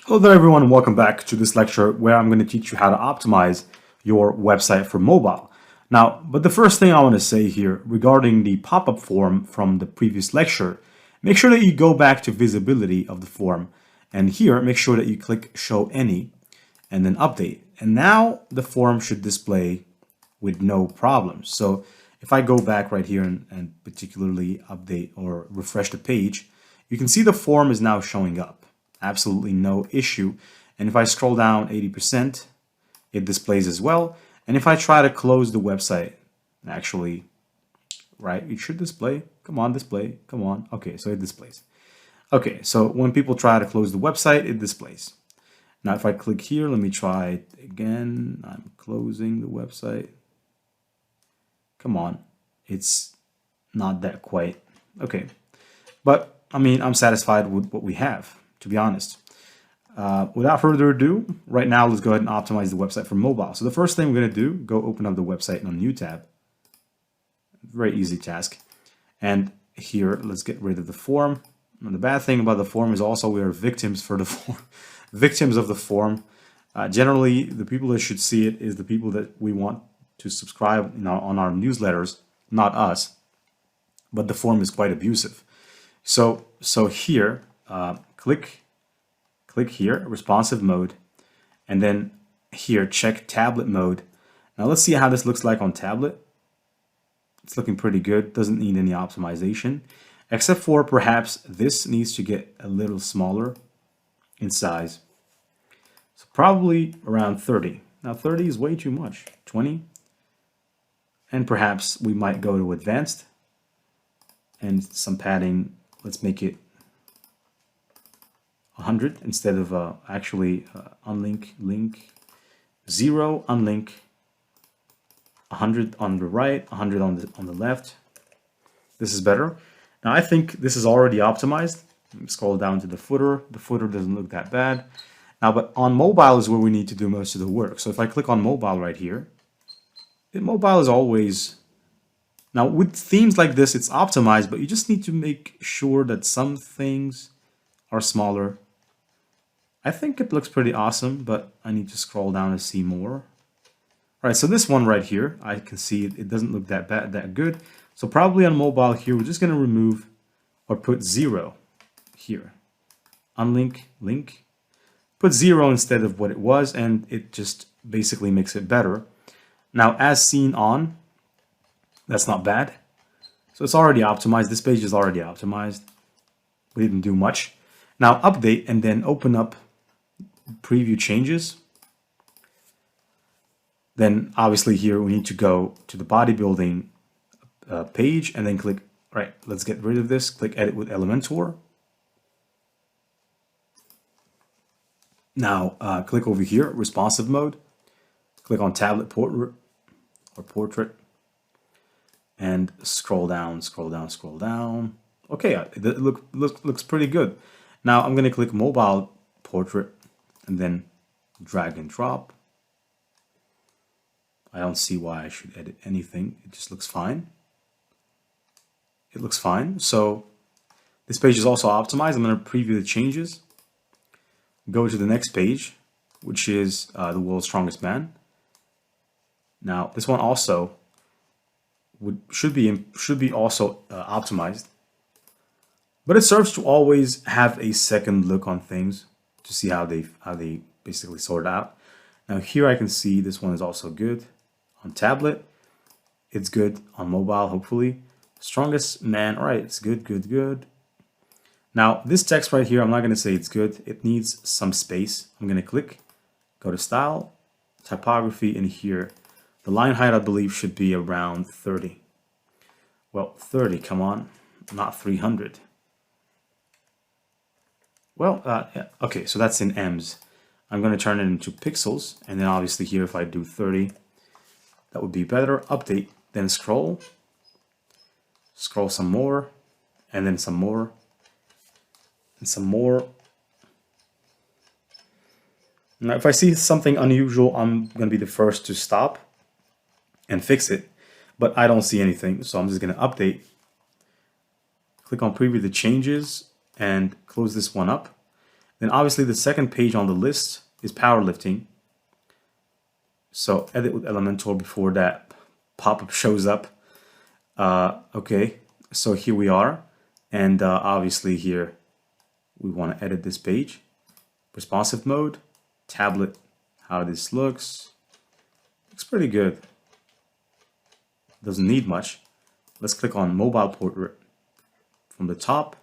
Hello there everyone and welcome back to this lecture where I'm going to teach you how to optimize your website for mobile. But the first thing I want to say here regarding the pop-up form from the previous lecture, make sure that you go back to visibility of the form, and here make sure that you click show any and then update. And now the form should display with no problems. So if I go back right here and particularly update or refresh the page, you can see the form is now showing up. Absolutely no issue. And if I scroll down 80%, it displays as well. And if I try to close the website, actually, right, it should display. Come on, display. Come on. Okay, so it displays. Okay, so when people try to close the website, it displays. Now, if I click here, let me try it again. I'm closing the website. Come on, it's not that quite. Okay, but I mean, I'm satisfied with what we have, to be honest. Without further ado, right now, let's go ahead and optimize the website for mobile. So the first thing we're going to do, go open up the website in a new tab. Very easy task. And here, let's get rid of the form. And the bad thing about the form is also we are victims for the form, victims of the form. Generally, the people that should see it is the people that we want to subscribe on our newsletters, not us. But the form is quite abusive. So here, click here, responsive mode, and then here, check tablet mode. Now let's see how this looks like on tablet. It's looking pretty good, doesn't need any optimization, except for perhaps this needs to get a little smaller in size. So probably around 30. Now 30 is way too much, 20. And perhaps we might go to advanced and some padding. Let's make it 100 instead of unlink, link, 0, unlink, 100 on the right, 100 on the left. This is better. Now I think this is already optimized. Scroll down to the footer. The footer doesn't look that bad. Now, but on mobile is where we need to do most of the work. So if I click on mobile right here, mobile is always, now with themes like this, it's optimized, but you just need to make sure that some things are smaller. I think it looks pretty awesome, but I need to scroll down to see more. All right, so this one right here, I can see it doesn't look that bad, that good. So probably on mobile here, we're just going to remove or put 0 here. Unlink, link. Put 0 instead of what it was, and it just basically makes it better. Now, as seen on, that's not bad. So it's already optimized. This page is already optimized. We didn't do much. Now update and then open up preview changes. Then obviously here we need to go to the bodybuilding page and then click, right, let's get rid of this. Click edit with Elementor. Now click over here, responsive mode. Click on tablet portrait or portrait and scroll down, scroll down, scroll down. Okay, it looks pretty good. Now I'm going to click mobile portrait and then drag and drop. I don't see why I should edit anything. It just looks fine. It looks fine. So this page is also optimized. I'm going to preview the changes. Go to the next page, which is the world's strongest man. Now this one also should be also optimized. But it serves to always have a second look on things to see how they basically sort out. Now here I can see this one is also good on tablet. It's good on mobile, hopefully. Strongest man, all right, it's good, good, good. Now this text right here, I'm not going to say it's good. It needs some space. I'm going to click, go to style, typography, and here the line height I believe should be around 30. Well, 30, come on, not 300. Well, yeah. Okay, so that's in ems. I'm going to turn it into pixels, and then obviously here if I do 30, that would be better. Update, then scroll some more, and then some more, and some more. Now, if I see something unusual, I'm going to be the first to stop and fix it, but I don't see anything, so I'm just going to update. Click on preview the changes and close this one up. Then obviously the second page on the list is powerlifting. So edit with Elementor before that pop-up shows up. Okay, so here we are. And obviously here we want to edit this page. Responsive mode, tablet, how this looks. Looks pretty good. Doesn't need much. Let's click on mobile portrait from the top.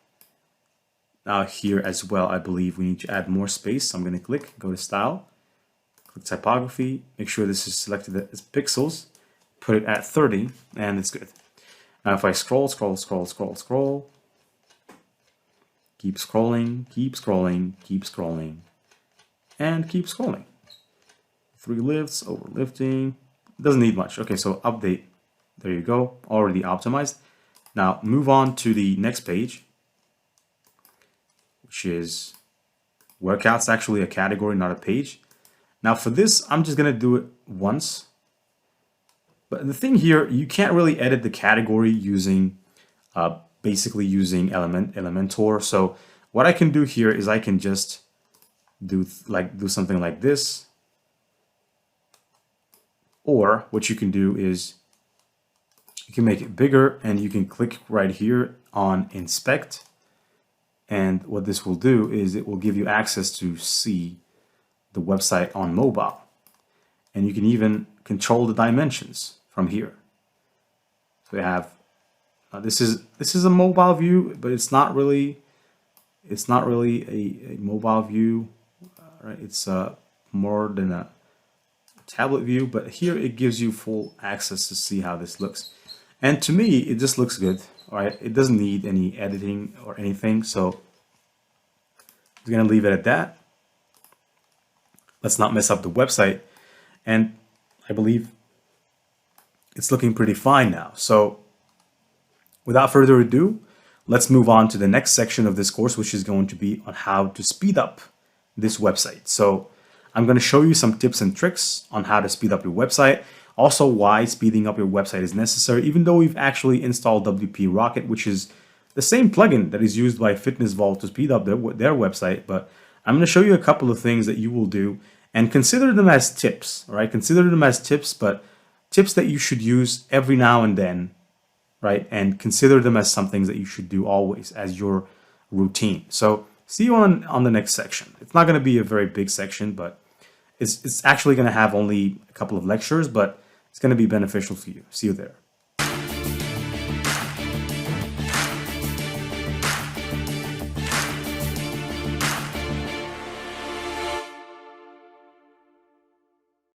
Now here as well, I believe we need to add more space. So I'm going to click, go to style, click typography, make sure this is selected as pixels, put it at 30, and it's good. Now if I scroll, keep scrolling, and keep scrolling. 3 lifts, overlifting, doesn't need much. Okay, so update, there you go, already optimized. Now move on to the next page, which is workouts, actually a category, not a page. Now for this, I'm just gonna do it once. But the thing here, you can't really edit the category using, basically using Elementor. So what I can do here is I can just do something like this. Or what you can do is you can make it bigger and you can click right here on inspect. And what this will do is it will give you access to see the website on mobile. And you can even control the dimensions from here. So we have this is a mobile view, but it's not really a mobile view, right? It's more than a tablet view, but here it gives you full access to see how this looks. And to me, it just looks good, right? It doesn't need any editing or anything, so I'm gonna leave it at that. Let's not mess up the website. And I believe it's looking pretty fine now. So without further ado, let's move on to the next section of this course, which is going to be on how to speed up this website. So I'm going to show you some tips and tricks on how to speed up your website. Also, why speeding up your website is necessary, even though we've actually installed WP Rocket, which is the same plugin that is used by Fitness Vault to speed up their website. But I'm going to show you a couple of things that you will do and consider them as tips, all right? Consider them as tips, but tips that you should use every now and then, right? And consider them as some things that you should do always as your routine. So see you on the next section. It's not going to be a very big section, but it's actually going to have only a couple of lectures, but it's going to be beneficial for you. See you there.